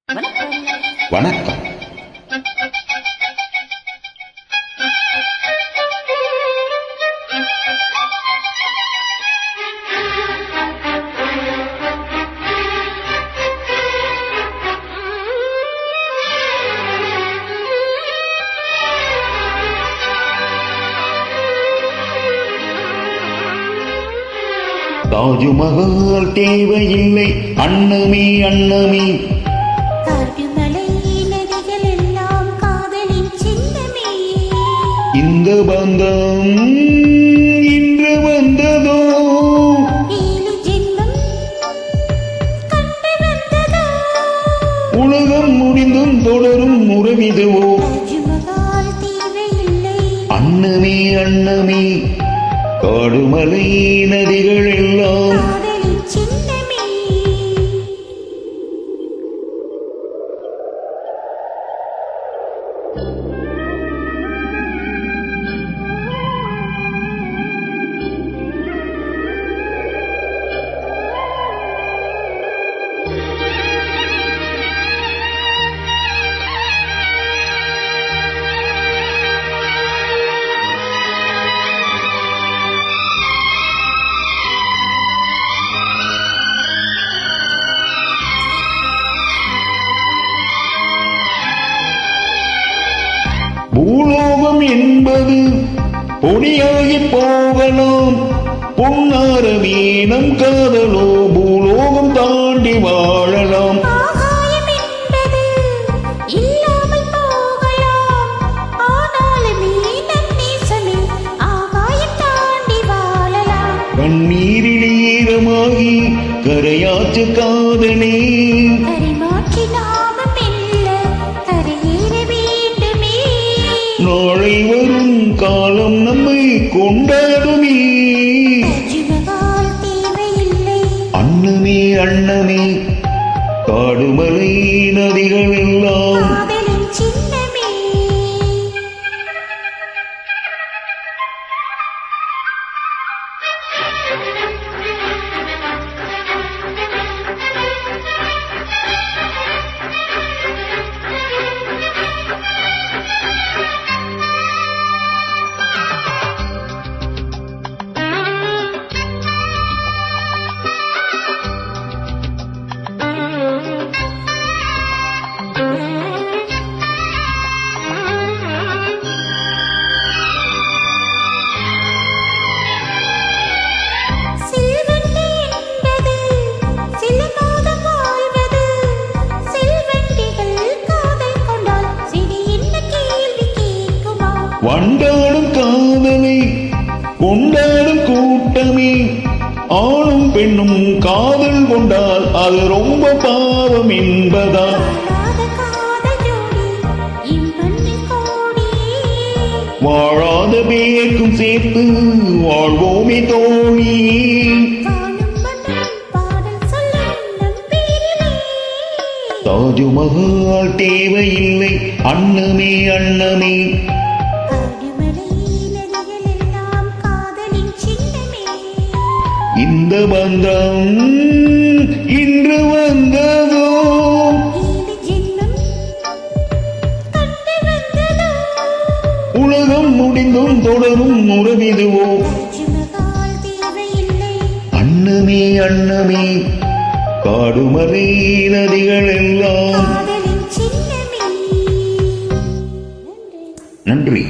வணக்கம். தாஜ்மஹால் தேவையில்லை அன்னமே அன்னமே, தாஜ்மலை நதிகள் எல்லாம் காதலின் சின்னமே. இந்த பந்தம் இன்று வந்ததோ, 7 ஜென்மம் கண்டு வந்ததோ, உலகம் முடிந்தும் தொடரும் உறவிதுவோ. தாஜ்மஹால் தேவையில்லை அன்னமே அன்னமே, காடுமலை நதிகள் எல்லாம் காதலின் சின்னமே. பூலோகம் என்பது பொடியாகி போகலாம், பொன்னாரமே நம் காதலோ பூலோகம் தாண்டி வாழலாம். ஆகாயம் என்பது இல்லாமல் போகலாம், ஆனாலுமே நம் நேசமே ஆகாயம் தாண்டி வாழலாம். கண்ணீரில் ஈரமாகி கரையாற்று காதலே, கரைமாற்றி நாம மெல்ல கரையேற வேண்டுமே. நாளை வரும் காலம் நம்மை கொண்டாடுமே. தாஜ்மஹால் தேவையில்லை அன்னமே அன்னமே, காடுமலை நதிகள் எல்லாம் காதலின் சின்னமே. செல்வந்தி என்பது சில மாதம் வாழ்வது, செல்வந்திகள் காதல் கொண்டால் சிறு என்ன கேள்வி கேட்குமா? வண்டாடும் காதலை கொண்டாடும் கூட்டமே, ஆணும் பெண்ணும் காதல் கொண்டால் அது ரொம்ப பாவம் என்பதா. வாழாத காதல் ஜோடி இம்மண்ணில் கோடி, வாழாத பேர்க்கும் சேர்த்து வாழ்வோமே தோழி. வாழும் மன்னன் பாடல் சொல்லும் நம் பேரிலே. தாஜ்மஹால் தேவையில்லை அன்னமே அன்னமே, காடுமலை நதிகள் எல்லாம் காதலின் சின்னமே. இந்த பந்தம் இன்று வந்ததோ, 7 ஜென்மம் கண்டு வந்ததோ, உலகம் முடிந்தும் தொடரும் உறவிதுவோ. தாஜ்மஹால் தேவையில்லை அன்னமே அன்னமே, காடுமலை நதிகள் எல்லாம் காதலின் சின்னமே. நன்றி. நன்றி.